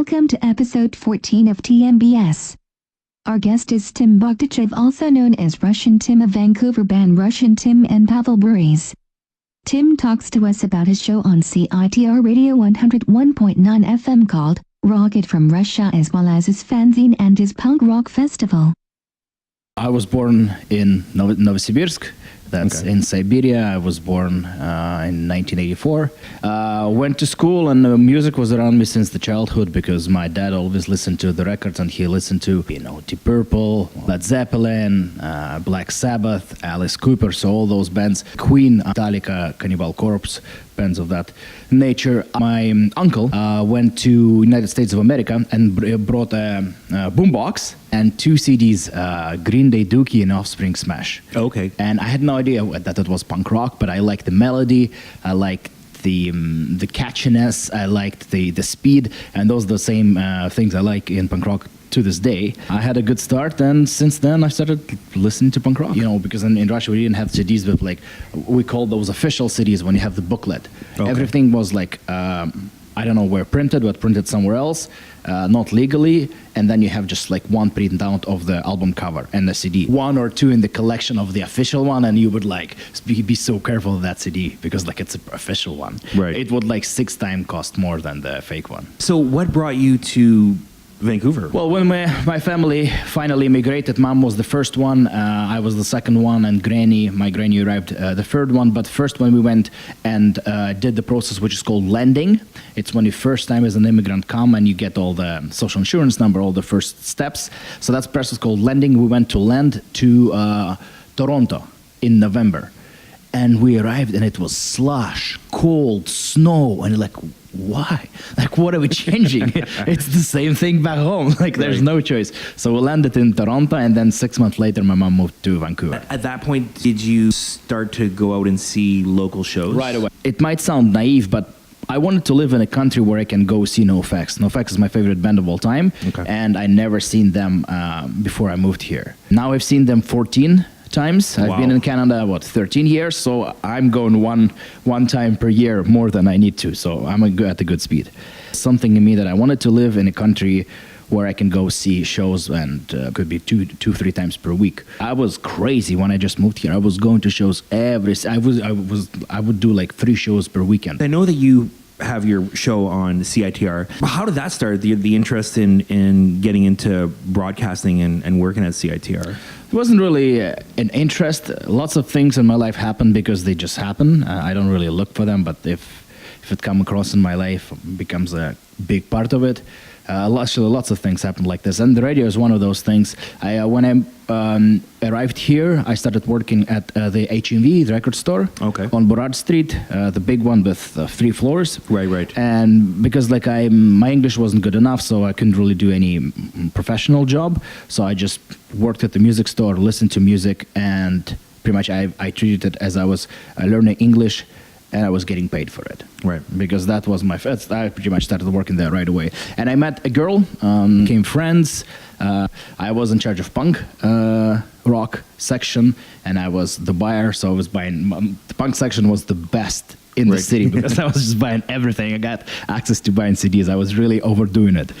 Welcome to episode 14 of TMBS. Our guest is Tim Bogdachev, also known as Russian Tim of Vancouver band Russian Tim and Pavel Buries. Tim talks to us about his show on CITR Radio 101.9 FM called Rocket from Russia, as well as his fanzine and his punk rock festival. I was born in Novosibirsk, that's in Siberia. I was born in 1984. Went to school, and music was around me since the childhood because my dad always listened to the records, and he listened to, Deep Purple, Led Zeppelin, Black Sabbath, Alice Cooper, so all those bands, Queen, Metallica, Cannibal Corpse, bands of that nature. My uncle went to United States of America and brought a boombox and 2 CDs, Green Day, Dookie, and Offspring Smash. Okay. And I had no idea that it was punk rock, but I liked the melody, I liked the catchiness, I liked the speed, and those are the same things I like in punk rock to this day. I had a good start, and since then I started listening to punk rock. Because in Russia we didn't have CDs, but we called those official CDs when you have the booklet. Okay. Everything was I don't know where printed, but printed somewhere else, not legally, and then you have just one printout of the album cover and the CD. 1 or 2 in the collection of the official one, and you would be so careful of that CD because it's an official one. Right. It would 6 times cost more than the fake one. So what brought you to Vancouver? Well, when my family finally immigrated, Mom was the first one, I was the second one, and my granny arrived the third one. But first when we went and did the process, which is called landing, it's when you first time as an immigrant come and you get all the social insurance number, all the first steps. So that's process called landing. We went to land to Toronto in November. And we arrived, and it was slush, cold, snow, and why? What are we changing? It's the same thing back home. There's no choice. So we landed in Toronto, and then 6 months later, my mom moved to Vancouver. At that point, did you start to go out and see local shows? Right away. It might sound naive, but I wanted to live in a country where I can go see NoFX. NoFX is my favorite band of all time, and I never seen them before I moved here. Now I've seen them 14 times. I've been in Canada 13 years, so I'm going one time per year more than I need to, so I'm at a good speed. Something in me that I wanted to live in a country where I can go see shows, and could be 2-3 times per week. I was crazy when I just moved here. I was going to shows I would do 3 shows per weekend. I know that you have your show on CITR. How did that start, the interest in getting into broadcasting and working at CITR? It wasn't really an interest. Lots of things in my life happen because they just happen. I don't really look for them, but if it come across in my life, it becomes a big part of it. Lots of things happen like this, and the radio is one of those things. When I arrived here, I started working at the HMV, the record store, on Burrard Street, the big one with 3 floors. Right. And because my English wasn't good enough, so I couldn't really do any professional job. So I just worked at the music store, listened to music, and pretty much I treated it as I was learning English. And I was getting paid for it. Right. Because that was my first. I pretty much started working there right away. And I met a girl, became friends. I was in charge of punk rock section, and I was the buyer, so I was buying. The punk section was the best in the city because I was just buying everything. I got access to buying CDs. I was really overdoing it.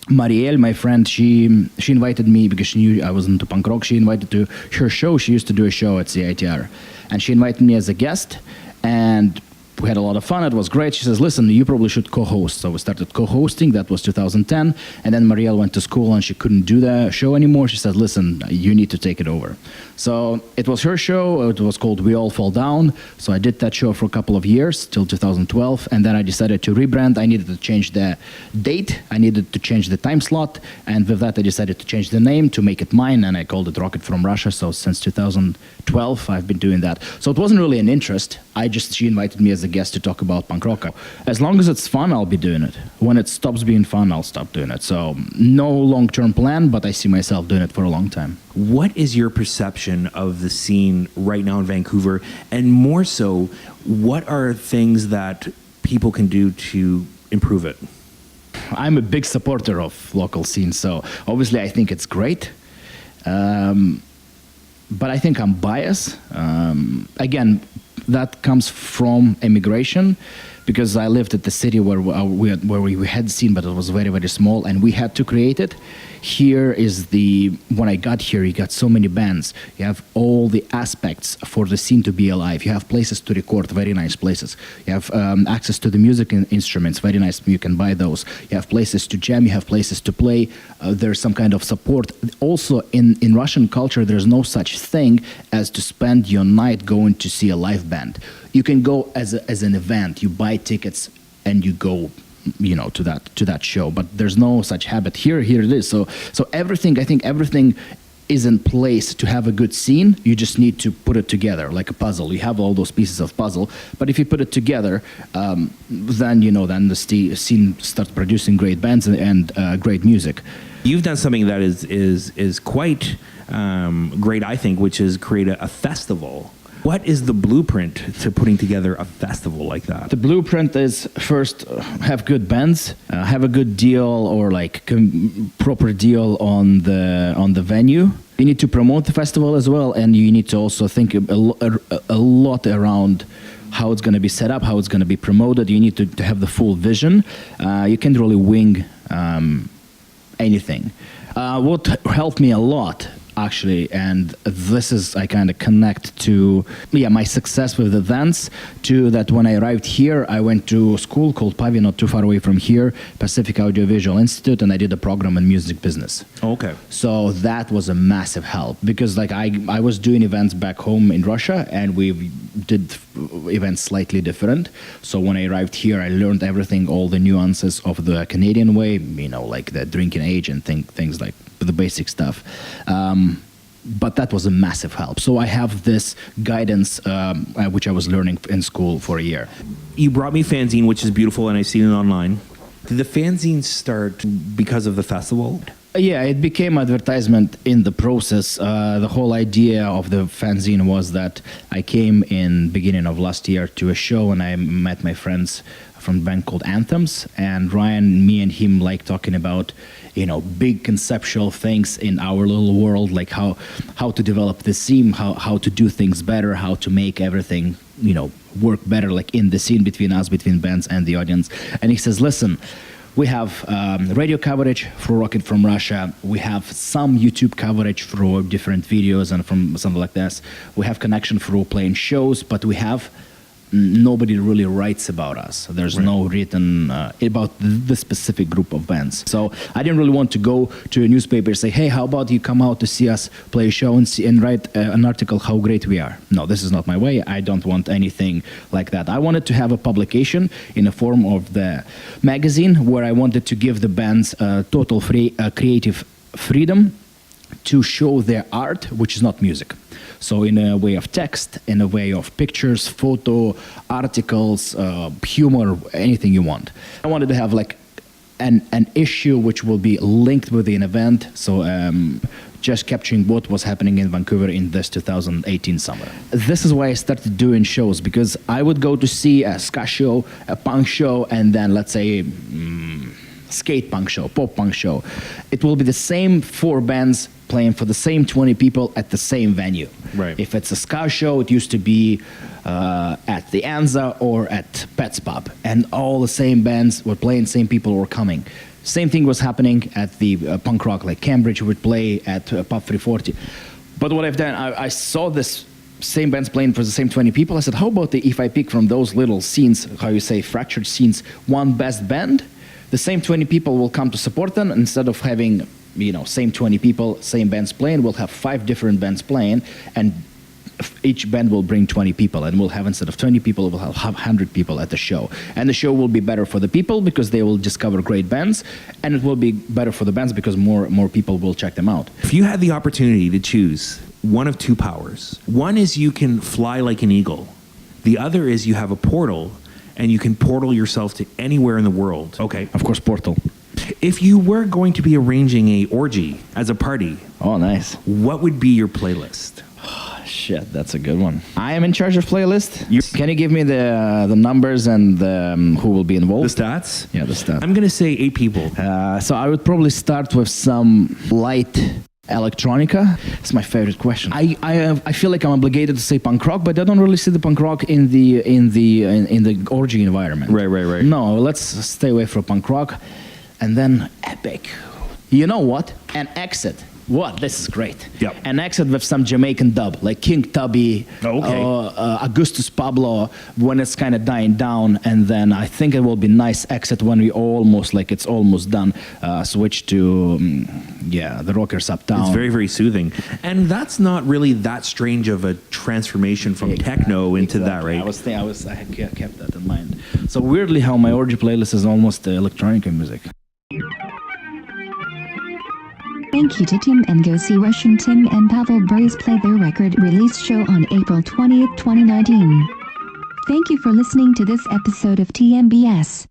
Marielle, my friend, she invited me because she knew I was into punk rock. She invited to her show. She used to do a show at CITR. And she invited me as a guest. And we had a lot of fun. It was great. She says, listen, you probably should co-host. So we started co-hosting. That was 2010. And then Marielle went to school and she couldn't do the show anymore. She said, listen, you need to take it over. So it was her show. It was called We All Fall Down. So I did that show for a couple of years till 2012. And then I decided to rebrand. I needed to change the date. I needed to change the time slot. And with that, I decided to change the name to make it mine. And I called it Rocket from Russia. So since 2012, I've been doing that. So it wasn't really an interest. She invited me as a guest to talk about punk rock. As long as it's fun, I'll be doing it. When it stops being fun, I'll stop doing it. So no long-term plan, but I see myself doing it for a long time. What is your perception of the scene right now in Vancouver? And more so, what are things that people can do to improve it? I'm a big supporter of local scene, so obviously I think it's great. But I think I'm biased. Again, that comes from immigration, because I lived at the city where we had scene, but it was very, very small, and we had to create it. Here is when I got here, you got so many bands. You have all the aspects for the scene to be alive. You have places to record, very nice places. You have access to the music instruments, very nice. You can buy those. You have places to jam. You have places to play. There's some kind of support. Also, in Russian culture, there's no such thing as to spend your night going to see a live band. You can go as an event. You buy tickets and you go, to that show. But there's no such habit here. Here it is. So everything, I think everything is in place to have a good scene. You just need to put it together like a puzzle. You have all those pieces of puzzle, but if you put it together, then then the scene starts producing great bands and great music. You've done something that is quite great, I think, which is create a festival. What is the blueprint to putting together a festival like that? The blueprint is first have good bands, have a good deal or proper deal on the venue. You need to promote the festival as well, and you need to also think a lot around how it's going to be set up, how it's going to be promoted. You need to have the full vision. You can't really wing anything. What helped me a lot, actually, and this is, I kind of connect to my success with events, to that when I arrived here, I went to a school called Pavi, not too far away from here, Pacific Audiovisual Institute, and I did a program in music business. Okay. So that was a massive help, because I was doing events back home in Russia, and we did events slightly different. So when I arrived here, I learned everything, all the nuances of the Canadian way, like the drinking age and things like the basic stuff. But that was a massive help. So I have this guidance, which I was learning in school for a year. You brought me fanzine, which is beautiful, and I've seen it online. Did the fanzine start because of the festival? Yeah, it became advertisement in the process. The whole idea of the fanzine was that I came in beginning of last year to a show, and I met my friends from a band called Anthems, and Ryan, me and him like talking about big conceptual things in our little world, like how to develop the scene, how to do things better, how to make everything work better, like in the scene between bands and the audience. And he says, listen, we have radio coverage for Rocket from Russia. We have some YouTube coverage for different videos and from something like this. We have connection for playing shows, but we have nobody really writes about us. There's no written about the specific group of bands. So I didn't really want to go to a newspaper and say, hey, how about you come out to see us play a show and write an article how great we are. No, this is not my way. I don't want anything like that. I wanted to have a publication in the form of the magazine where I wanted to give the bands total creative freedom to show their art, which is not music. So in a way of text, in a way of pictures, photo, articles, humor, anything you want. I wanted to have an issue which will be linked with an event. So just capturing what was happening in Vancouver in this 2018 summer. This is why I started doing shows, because I would go to see a ska show, a punk show, and then let's say skate punk show, pop punk show. It will be the same 4 bands playing for the same 20 people at the same venue. Right. If it's a ska show, it used to be at the Anza or at Pets Pub, and all the same bands were playing, same people were coming. Same thing was happening at the punk rock, like Cambridge would play at Pub 340. But what I've done, I saw this same bands playing for the same 20 people. I said, how about if I pick from those little scenes, how you say, fractured scenes, one best band, the same 20 people will come to support them. Instead of having, same 20 people, same bands playing, we'll have 5 different bands playing, and each band will bring 20 people, and we'll have, instead of 20 people, we'll have 100 people at the show. And the show will be better for the people because they will discover great bands, and it will be better for the bands because more people will check them out. If you had the opportunity to choose one of 2 powers, one is you can fly like an eagle. The other is you have a portal, and you can portal yourself to anywhere in the world. Okay. Of course, Portal. If you were going to be arranging a orgy as a party, oh, nice. What would be your playlist? Shit, that's a good one. I am in charge of playlist. Can you give me the numbers and who will be involved? The stats? Yeah, the stats. I'm going to say 8 people. So I would probably start with some light Electronica. It's my favorite question. I feel like I'm obligated to say punk rock, but I don't really see the punk rock in the orgy environment. Right. No, let's stay away from punk rock, and then epic. You know what? An Exit. What? This is great. Yep. An Exit with some Jamaican dub, like King Tubby, Augustus Pablo, when it's kind of dying down, and then I think it will be nice Exit when we it's almost done. Switch to the Rockers Uptown. It's very, very soothing. And that's not really that strange of a transformation from techno into that, right? I kept that in mind. So weirdly how my orgy playlist is almost electronic music. Thank you to Tim, and go see Russian Tim and Pavel Bury's play their record release show on April 20th, 2019. Thank you for listening to this episode of TMBS.